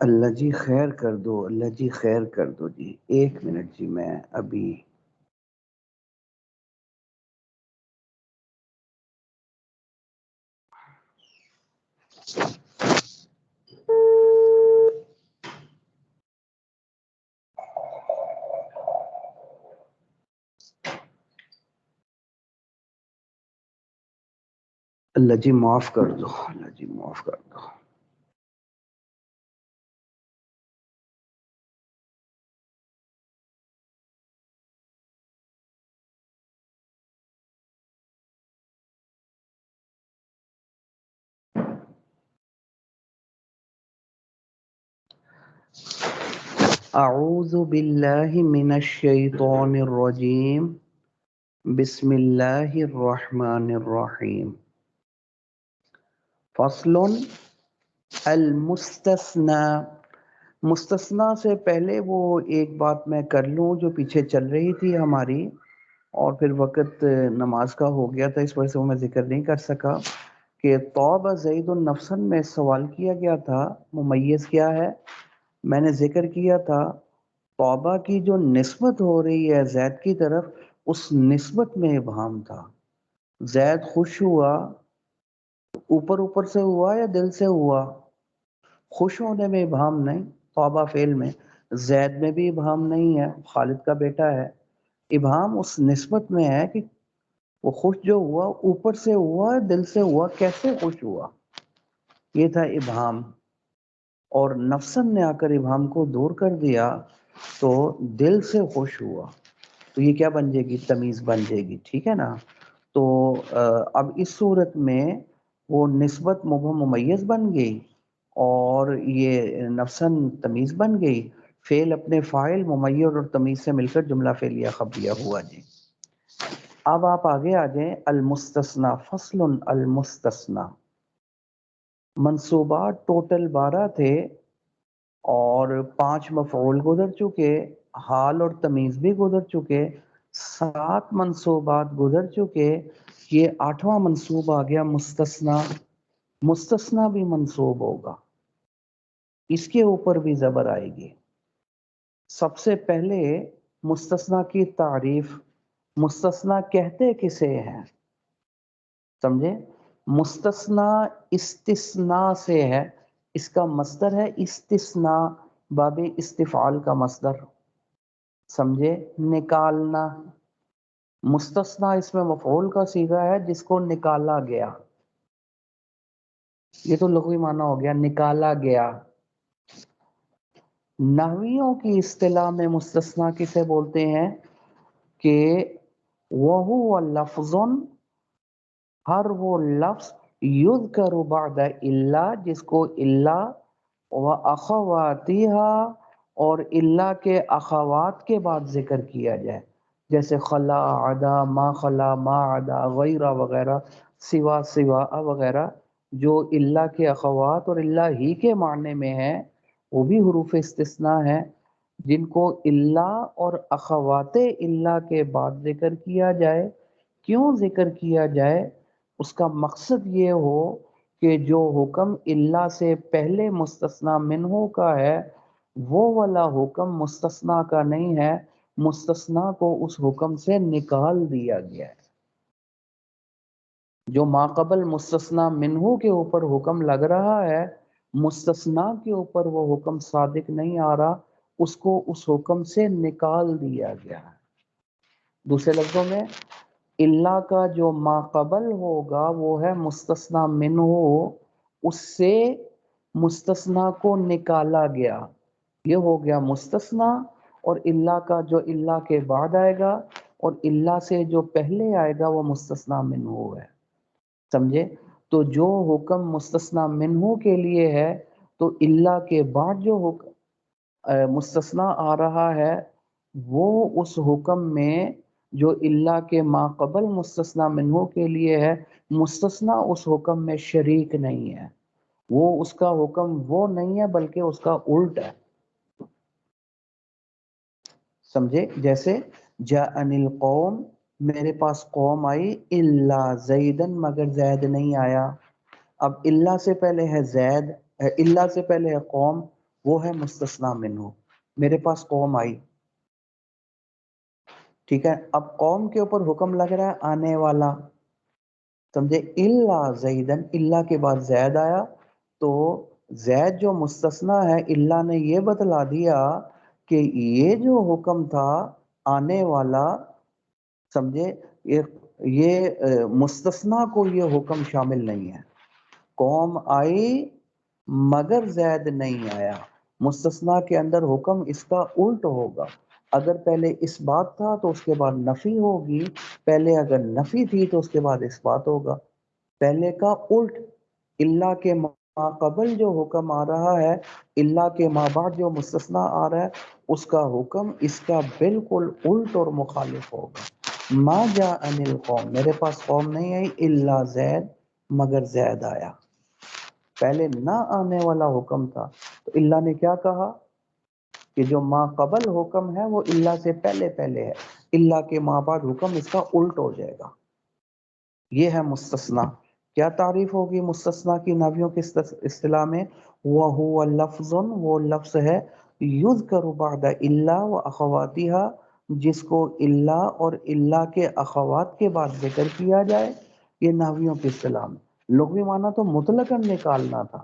اللہ جی خیر کر دو، اللہ جی خیر کر دو جی. 1 منٹ جی، میں ابھی اللہ جی معاف کر دو، اللہ جی معاف کر دو. اعوذ باللہ من الشیطان الرجیم، بسم اللہ الرحمن الرحیم. فصل المستثنی. مستثنی سے پہلے وہ ایک بات میں کر لوں جو پیچھے چل رہی تھی ہماری، اور پھر وقت نماز کا ہو گیا تھا، اس وجہ سے وہ میں ذکر نہیں کر سکا. کہ طاب زید النفسن میں سوال کیا گیا تھا ممیز کیا ہے. میں نے ذکر کیا تھا طابہ کی جو نسبت ہو رہی ہے زید کی طرف، اس نسبت میں ابہام تھا. زید خوش ہوا، اوپر اوپر سے ہوا یا دل سے ہوا؟ خوش ہونے میں ابہام نہیں، طابہ فعل میں. زید میں بھی ابہام نہیں ہے، خالد کا بیٹا ہے. ابہام اس نسبت میں ہے کہ وہ خوش جو ہوا اوپر سے ہوا دل سے ہوا، کیسے خوش ہوا، یہ تھا ابہام. اور نفسن نے آ کر ابہام کو دور کر دیا تو دل سے خوش ہوا، تو یہ کیا بن جائے گی؟ تمیز بن جائے گی. ٹھیک ہے نا؟ تو اب اس صورت میں وہ نسبت مبہم ممیز بن گئی اور یہ نفسن تمیز بن گئی. فعل اپنے فاعل ممیز اور تمیز سے مل کر جملہ فعلیہ خبریہ ہوا جی. اب آپ آگے آ جائیں. المستثنی. فصل المستثنی. منصوبات ٹوٹل 12 تھے اور 5 مفعول گزر چکے، حال اور تمیز بھی گزر چکے، 7 منصوبات گزر چکے. یہ 8واں منصوب آ گیا مستثنی. مستثنی بھی منصوب ہوگا، اس کے اوپر بھی زبر آئے گی. سب سے پہلے مستثنی کی تعریف. مستثنی کہتے کسے ہیں؟ سمجھے؟ مستثنی استثناء سے ہے، اس کا مصدر ہے استثناء، باب استفعال کا مصدر. سمجھے؟ نکالنا. مستثنی اس میں مفعول کا صیغہ ہے جس کو نکالا گیا. یہ تو لغوی معنی ہو گیا، نکالا گیا. نحویوں کی اصطلاح میں مستثنی کسے بولتے ہیں؟ کہ وہو لفظ، ہر وہ لفظ یذکر بعد الا، جس کو الا و اخواتہا اور الا کے اخوات کے بعد ذکر کیا جائے، جیسے خلا، عدا، ما خلا، ما عدا، غیرہ وغیرہ، سوا سوا وغیرہ. جو الا کے اخوات اور الا ہی کے معنی میں ہیں وہ بھی حروف استثناء ہیں، جن کو الا اور اخوات الا کے بعد ذکر کیا جائے. کیوں ذکر کیا جائے؟ اس کا مقصد یہ ہو کہ جو حکم الا سے پہلے مستثنی منہ کا ہے وہ والا حکم مستثنی کا نہیں ہے، مستثنی کو اس حکم سے نکال دیا گیا ہے. جو ماقبل مستثنی منہ کے اوپر حکم لگ رہا ہے، مستثنی کے اوپر وہ حکم صادق نہیں آ رہا، اس کو اس حکم سے نکال دیا گیا ہے. دوسرے لفظوں میں اللہ کا جو ماقبل ہوگا وہ ہے مستثنی منہ، اس سے مستثنی کو نکالا گیا، یہ ہو گیا مستثنی. اور اللہ کا جو اللہ کے بعد آئے گا اور اللہ سے جو پہلے آئے گا وہ مستثنی منہ ہے. سمجھے؟ تو جو حکم مستثنی منہ کے لیے ہے تو اللہ کے بعد جو حکم مستثنی آ رہا ہے وہ اس حکم میں جو اللہ کے ماقبل مستثنی منہ کے لیے ہے، مستثنی اس حکم میں شریک نہیں ہے، وہ اس کا حکم وہ نہیں ہے بلکہ اس کا الٹ ہے. سمجھے؟ جیسے جاءنی القوم، میرے پاس قوم آئی، الا زیدن، مگر زید نہیں آیا. اب اللہ سے پہلے ہے زید، اللہ سے پہلے ہے قوم، وہ ہے مستثنا منہ. میرے پاس قوم آئی، ٹھیک ہے، اب قوم کے اوپر حکم لگ رہا ہے آنے والا، سمجھے، الا زیدن، اللہ کے بعد زید آیا تو زید جو مستثنا ہے، اللہ نے یہ بتلا دیا کہ یہ جو حکم تھا آنے والا، سمجھے، یہ مستثنا کو یہ حکم شامل نہیں ہے. قوم آئی مگر زید نہیں آیا، مستثنا کے اندر حکم اس کا الٹ ہوگا. اگر پہلے اس بات تھا تو اس کے بعد نفی ہوگی، پہلے اگر نفی تھی تو اس کے بعد اس بات ہوگا. پہلے کا الٹ، اللہ کے ما قبل جو حکم آ رہا ہے، اللہ کے ما بعد جو مستثنا آ رہا ہے، اس کا حکم اس کا بالکل الٹ اور مخالف ہوگا. ما جاءنی القوم، میرے پاس قوم نہیں آئی، الا زید، مگر زید آیا. پہلے نہ آنے والا حکم تھا تو اللہ نے کیا کہا کہ جو ما قبل حکم ہے وہ اللہ سے پہلے پہلے ہے، اللہ کے ما بعد حکم اس کا الٹ ہو جائے گا. یہ ہے مستثنا. کیا تعریف ہوگی مستثنا کی نحویوں کی اصطلاح میں؟ وَهُوَ لَفْظٌ، وہ لفظ ہے، يُذْكَرُ بَعْدَ إِلَّا وَأَخَوَاتِهَا، جس کو اللہ اور اللہ کے اخوات کے بعد ذکر کیا جائے. یہ نحویوں کی اصطلاح میں لغوی معنی تو مطلقاً نکالنا تھا،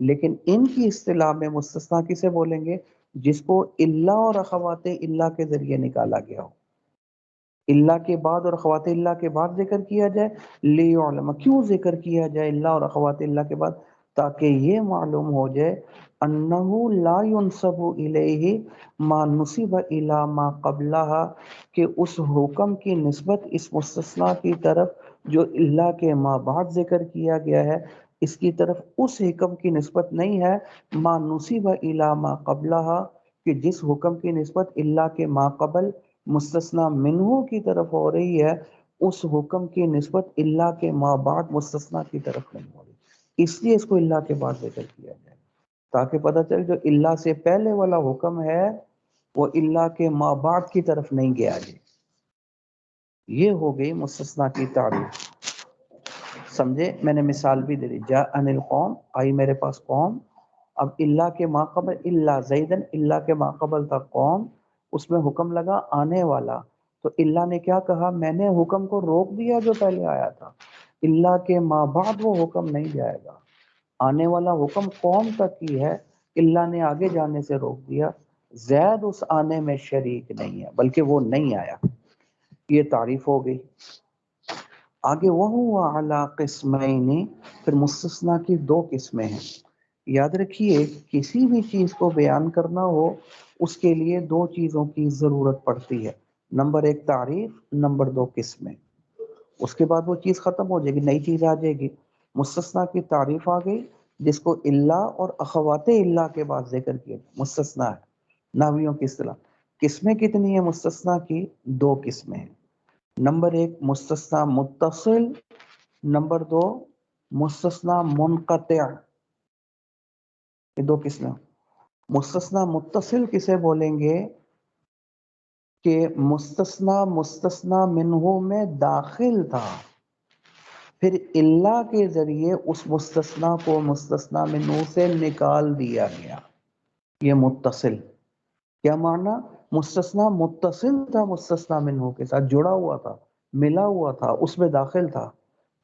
لیکن ان کی اصطلاح میں مستثنا کسے بولیں گے؟ جس کو اللہ اور اخوات اللہ کے ذریعے نکالا گیا ہو. اللہ کے بعد اور اخوات اللہ کے بعد ذکر کیا جائے. لیعلم، کیوں ذکر کیا جائے اللہ اور اخوات اللہ کے بعد؟ تاکہ یہ معلوم ہو جائے انہ لا ينسب الیہ ما نسب الی ما قبلہا، کہ اس حکم کی نسبت اس مستثنا کی طرف جو اللہ کے ما بعد ذکر کیا گیا ہے، اس کی طرف اس حکم کی نسبت نہیں ہے ما نسب الی ما قبلہا، کہ جس حکم کی نسبت اللہ کے ما قبل مستثنا منہ کی طرف ہو رہی ہے، اس حکم کی نسبت اللہ کے ما بعد مستثنا کی طرف نہیں ہو رہی. اس لیے اس کو اللہ کے بعد ذکر کیا جائے تاکہ پتہ چلے جو اللہ سے پہلے والا حکم ہے وہ اللہ کے ما بعد کی طرف نہیں گیا جائے. یہ ہو گئی مستثنا کی تعریف. سمجھے؟ میں نے مثال بھی دے دی، جاءنی القوم، آئی میرے پاس قوم. اب اللہ کے ما قبل، اللہ زیدن، اللہ کے ما قبل تھا قوم، اس میں حکم لگا آنے والا، تو اللہ نے کیا کہا؟ میں نے حکم کو روک دیا جو پہلے آیا تھا. اللہ کے ما بعد وہ حکم نہیں جائے گا. آنے والا حکم قوم تک کی ہے، اللہ نے آگے جانے سے روک دیا. زید اس آنے میں شریک نہیں ہے، بلکہ وہ نہیں آیا. یہ تعریف ہو گئی. آگے وَهُوَ عَلَى قِسْمَيْنِ، پھر مستثنا کی دو قسمیں ہیں. یاد رکھیے کسی بھی چیز کو بیان کرنا ہو اس کے لیے دو چیزوں کی ضرورت پڑتی ہے. نمبر ایک تعریف، نمبر دو قسمیں. اس کے بعد وہ چیز ختم ہو جائے گی، نئی چیز آ جائے گی. مستثنا کی تعریف آ گئی جس کو اللہ اور اخوات اللہ کے بعد ذکر کیا مستثنا ہے نحویوں کی اصطلاح. قسمیں کتنی ہیں مستثنا کی؟ دو قسمیں ہیں. نمبر ایک مستثنا متصل، نمبر دو مستثنا منقطع. یہ دو قسمیں. مستثنا متصل کسے بولیں گے؟ کہ مستثنا منہ میں داخل تھا، پھر اللہ کے ذریعے اس مستثنا کو مستثنا منہ سے نکال دیا گیا. یہ متصل. کیا معنی؟ مستثنا متصل تھا، مستثنا منہ کے ساتھ جڑا ہوا تھا، ملا ہوا تھا، اس میں داخل تھا،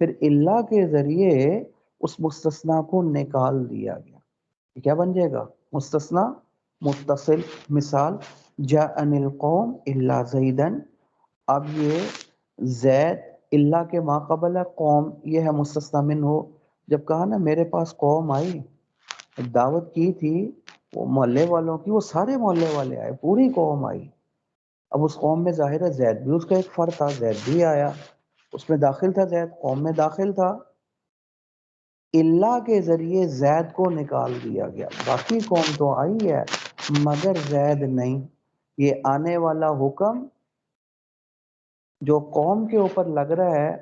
پھر اللہ کے ذریعے اس مستثنا کو نکال دیا گیا. کیا بن جائے گا؟ مستثنا متصل. مثال جاءنی القوم الا زیدن. اب یہ زید اللہ کے ما قبل ہے، قوم یہ ہے مستثنا منہ. جب کہا نا میرے پاس قوم آئی، دعوت کی تھی وہ محلے والوں کی، وہ سارے محلے والے آئے، پوری قوم آئی. اب اس قوم میں ظاہر ہے زید بھی اس کا ایک فرد تھا، زید بھی آیا، اس میں داخل تھا، زید قوم میں داخل تھا. اللہ کے ذریعے زید کو نکال دیا گیا. باقی قوم تو آئی ہے مگر زید نہیں. یہ آنے والا حکم جو قوم کے اوپر لگ رہا ہے،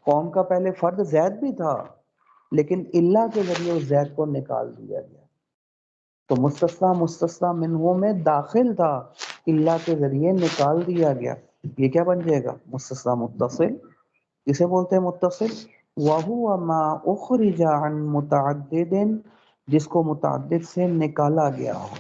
قوم کا پہلے فرد زید بھی تھا لیکن اللہ کے ذریعے اس زید کو نکال دیا گیا. تو مستثنا منہ میں داخل تھا، اللہ کے ذریعے نکال دیا گیا. یہ کیا بن جائے گا؟ مستثنا متصل. اسے بولتے ہیں متصل. وَهُوَ مَا أُخْرِجَ عَن مُتَعَدِّدٍ جس کو متعدد سے نکالا گیا ہو.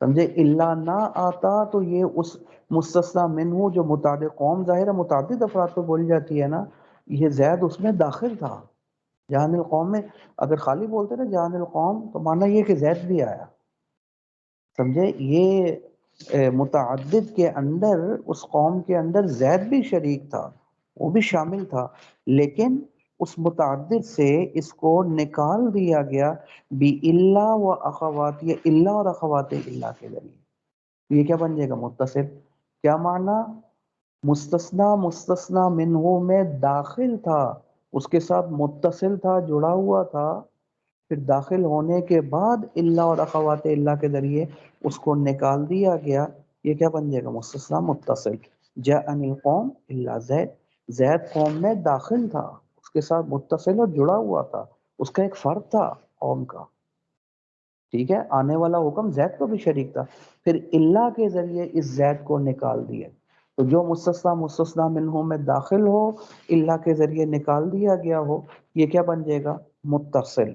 سمجھے؟ الا نہ آتا تو یہ اس مستثنا منہ جو متعدد قوم، ظاہر ہے متعدد افراد کو بولی جاتی ہے نا، یہ زید اس میں داخل تھا. جان القوم میں اگر خالی بولتے نا جان القوم تو مانا یہ کہ زید بھی آیا. سمجھے؟ یہ متعدد کے اندر اس قوم کے اندر زید بھی شریک تھا، وہ بھی شامل تھا، لیکن اس متعدد سے اس کو نکال دیا گیا بھی اللہ و اخوات، یہ اللہ اور اخوات اللہ کے ذریعے. یہ کیا بن جائے گا؟ متصل. کیا معنی؟ مستثنا منہ میں داخل تھا، اس کے ساتھ متصل تھا، جڑا ہوا تھا، پھر داخل ہونے کے بعد اللہ اور اخوات اللہ کے ذریعے اس کو نکال دیا گیا. یہ کیا بن جائے گا؟ مستثنا متصل. جاء القوم الا زید، زید قوم میں داخل تھا، اس کے ساتھ متصل اور جڑا ہوا تھا، اس کا ایک فرد تھا قوم کا. ٹھیک ہے، آنے والا حکم زید کو بھی شریک تھا، پھر اللہ کے ذریعے اس زید کو نکال دیا. تو جو مستثنا منہ میں داخل ہو، اللہ کے ذریعے نکال دیا گیا ہو، یہ کیا بن جائے گا؟ متصل.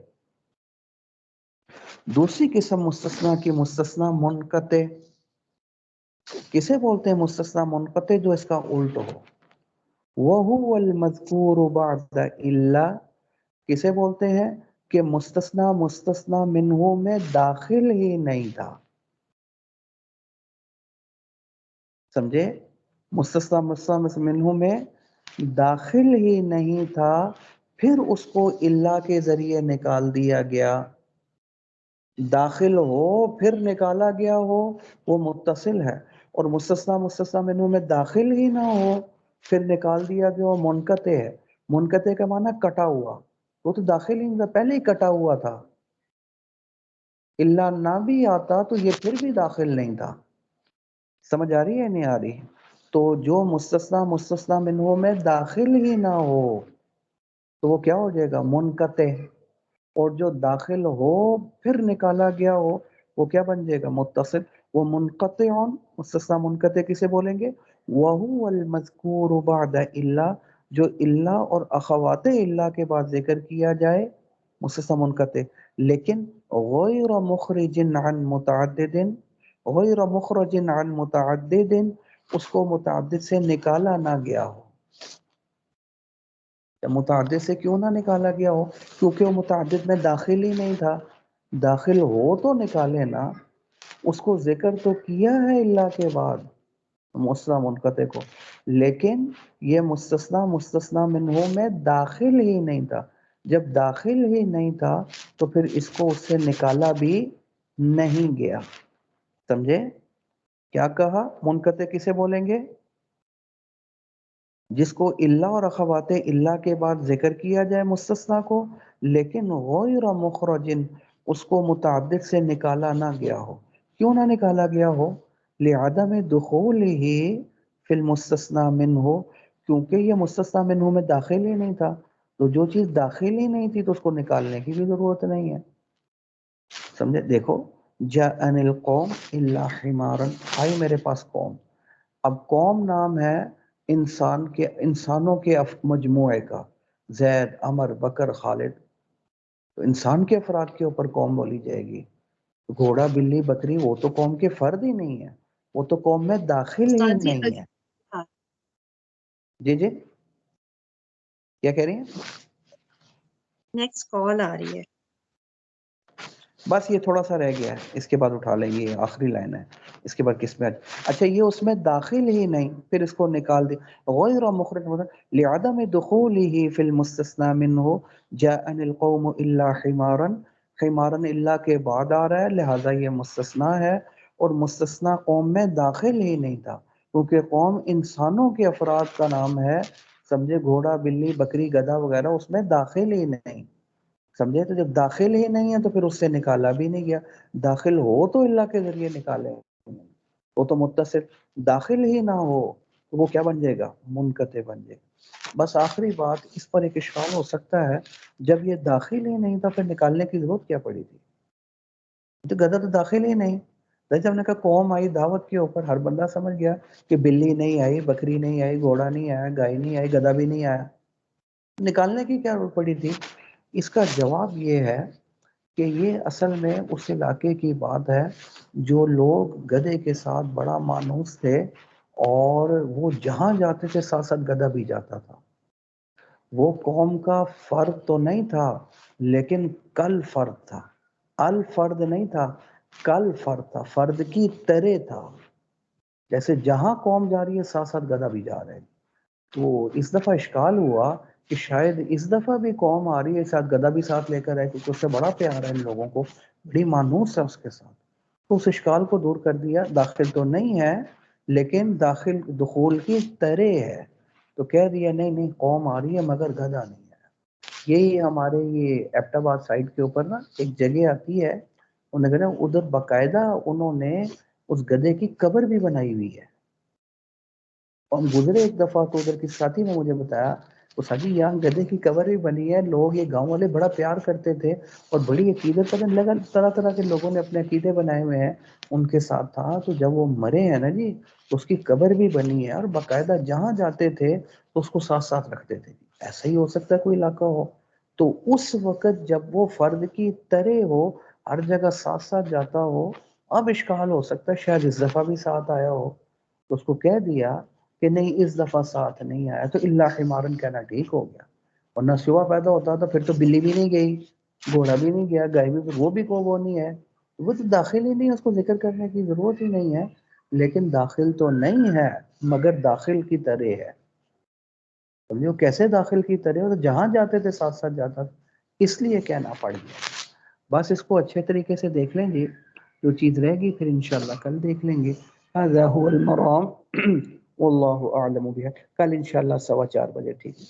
دوسری قسم مستثنا کی مستثنا منقطع. کسے بولتے ہیں مستثنا منقطع؟ جو اس کا الٹ ہو. وَهُوَ الْمَذْكُورُ بَعْدَ إِلَّا. کسے بولتے ہیں کہ مستثنا منہ میں داخل ہی نہیں تھا. سمجھے؟ مستثنا منہ میں داخل ہی نہیں تھا، پھر اس کو اللہ کے ذریعے نکال دیا گیا. داخل ہو پھر نکالا گیا ہو وہ متصل ہے، اور مستثنا منہ میں داخل ہی نہ ہو پھر نکال دیا گیا وہ منقطع ہے. منقطع کا معنی کٹا ہوا، وہ تو داخل ہی نہیں تھا، پہلے ہی کٹا ہوا تھا. اللہ نہ بھی آتا تو یہ پھر بھی داخل نہیں تھا. سمجھ آ رہی ہے نہیں آ رہی؟ تو جو مستثنا منہ میں داخل ہی نہ ہو تو وہ کیا ہو جائے گا؟ منقطع. اور جو داخل ہو پھر نکالا گیا ہو وہ کیا بن جائے گا؟ متصل. وہ منقطع. مستثنا منقطع کسے بولیں گے؟ وَهُوَ الْمَذْكُورُ بَعْدَ إِلَّا، جو اللہ اور اخوات اللہ کے بعد ذکر کیا جائے مستثنا منقطع، لیکن غیر مخرج عن متعدد، غیر مخرج عن متعدد، اس کو متعدد سے نکالا نہ گیا ہو. متعدد سے کیوں نہ نکالا گیا ہو؟ کیونکہ وہ متعدد میں داخل ہی نہیں تھا. داخل ہو تو نکالے نا، اس کو ذکر تو کیا ہے اللہ کے بعد مستثنا منقطع کو، لیکن یہ مستثنا منہ میں داخل ہی نہیں تھا. جب داخل ہی نہیں تھا تو پھر اس کو اس سے نکالا بھی نہیں گیا. سمجھے کیا کہا؟ منقطع کسے بولیں گے؟ جس کو اللہ اور اخوات اللہ کے بعد ذکر کیا جائے مستثنا کو، لیکن غیر مخرج، اس کو متعدد سے نکالا نہ گیا ہو. کیوں نہ نکالا گیا ہو؟ لعدم دخولہ فی المستثنا منہ، کیونکہ یہ مستثنا منہ میں داخل ہی نہیں تھا. تو جو چیز داخل ہی نہیں تھی تو اس کو نکالنے کی بھی ضرورت نہیں ہے. سمجھے؟ دیکھو، جاء القوم الا حمارا، آئی میرے پاس قوم. اب قوم نام ہے انسانوں کے مجموعے کا، زید، عمر، بکر، خالد. تو انسان کے افراد کے اوپر قوم بولی جائے گی. گھوڑا، بلی، بکری وہ تو قوم کے فرد ہی نہیں ہے، وہ تو قوم میں داخل ہی استاد جی نہیں ہے. جی جی کیا کہہ رہی ہیں؟ نیکسٹ کال آ رہی ہے. بس یہ تھوڑا سا رہ گیا ہے، اس کے بعد اٹھا لیں گے، یہ آخری لائن ہے. اس کے بعد کس میں؟ اچھا، یہ اس میں داخل ہی نہیں، پھر اس کو نکال دی. غیر مخرج لعدم دخوله فی المستثنى منه جاء القوم الا حمارا. حمارا اللہ کے بعد آ رہا ہے، لہذا یہ مستثنا ہے، اور مستثنا قوم میں داخل ہی نہیں تھا، کیونکہ قوم انسانوں کے افراد کا نام ہے. سمجھے؟ گھوڑا، بلی، بکری، گدھا وغیرہ اس میں داخل ہی نہیں. سمجھے؟ تو جب داخل ہی نہیں ہے تو پھر اس سے نکالا بھی نہیں گیا. داخل ہو تو اللہ کے ذریعے نکالے، وہ تو متصل. داخل ہی نہ ہو تو وہ کیا بن جائے گا؟ منقطع بن جائے گا. بس آخری بات، اس پر ایک اشکال ہو سکتا ہے، جب یہ داخل ہی نہیں تھا پھر نکالنے کی ضرورت کیا پڑی تھی؟ تو گدھا تو داخل ہی نہیں. جیسے ہم نے کہا قوم آئی دعوت کے اوپر، ہر بندہ سمجھ گیا کہ بلی نہیں آئی، بکری نہیں آئی، گھوڑا نہیں آیا، گائے نہیں آئی، گدھا بھی نہیں آیا. نکالنے کی کیا ضرورت پڑی تھی؟ اس کا جواب یہ ہے کہ یہ اصل میں اس علاقے کی بات ہے جو لوگ گدھے کے ساتھ بڑا مانوس تھے، اور وہ جہاں جاتے تھے ساتھ ساتھ گدھا بھی جاتا تھا۔ وہ قوم کا فرد تو نہیں تھا، لیکن کل فرد تھا، الفرد نہیں تھا، کل فرد تھا، فرد کی طرح تھا، جیسے جہاں قوم جا رہی ہے ساتھ ساتھ گدھا بھی جا رہے ہیں۔ تو اس دفعہ اشکال ہوا کہ شاید اس دفعہ بھی قوم آ رہی ہے ساتھ گدھا بھی ساتھ لے کر ہے، کیونکہ اس سے بڑا پیار ہے ان لوگوں کو، بڑی مانوس ہے اس کے ساتھ۔ تو اس اشکال کو دور کر دیا، داخل تو نہیں ہے لیکن دخول کی طرح ہے، تو کہہ دیا نہیں نہیں قوم آ رہی ہے مگر گدھا نہیں ہے۔ یہی ہمارے یہ ایبٹ آباد سائڈ کے اوپر نا ایک جگہ آتی ہے، انہوں نے ادھر باقاعدہ انہوں نے اس گدھے کی قبر بھی بنائی ہوئی ہے۔ ہم گزرے ایک دفعہ تو ادھر کی ساتھی نے مجھے بتایا تو ساتھی یہاں گدھے کی قبر بھی بنی ہے، لوگ یہ گاؤں والے بڑا پیار کرتے تھے اور بڑی عقیدت کرنے لگا، طرح طرح کے لوگوں نے اپنے عقیدے بنائے ہوئے ہیں ان کے ساتھ تھا۔ تو جب وہ مرے ہیں نا جی، اس کی قبر بھی بنی ہے اور باقاعدہ جہاں جاتے تھے تو اس کو ساتھ ساتھ رکھتے تھے۔ ایسا ہی ہو سکتا ہے کوئی علاقہ ہو، تو اس وقت جب وہ فرد کی طرح ہو، ہر جگہ ساتھ ساتھ جاتا ہو، اب اشکال ہو سکتا ہے شاید اس دفعہ بھی ساتھ آیا ہو، تو اس کو کہہ دیا کہ نہیں اس دفعہ ساتھ نہیں آیا، تو اللہ حمارن کہنا ٹھیک ہو گیا۔ ورنہ سوا پیدا ہوتا تھا پھر تو بلی بھی نہیں گئی، گھوڑا بھی نہیں گیا، گائے بھی، وہ بھی وہ نہیں ہے، وہ تو داخل ہی نہیں ہے، اس کو ذکر کرنے کی ضرورت ہی نہیں ہے۔ لیکن داخل تو نہیں ہے مگر داخل کی طرح ہے، سمجھو کیسے داخل کی طرح، تو جہاں جاتے تھے ساتھ ساتھ جاتا تھا، اس لیے کہنا پڑ گیا۔ بس اس کو اچھے طریقے سے دیکھ لیں گے، جو چیز رہے گی پھر انشاءاللہ کل دیکھ لیں گے۔ هذا هو المرام واللہ اعلم بها، کل انشاءاللہ 4:15 بجے ٹھیک ہے۔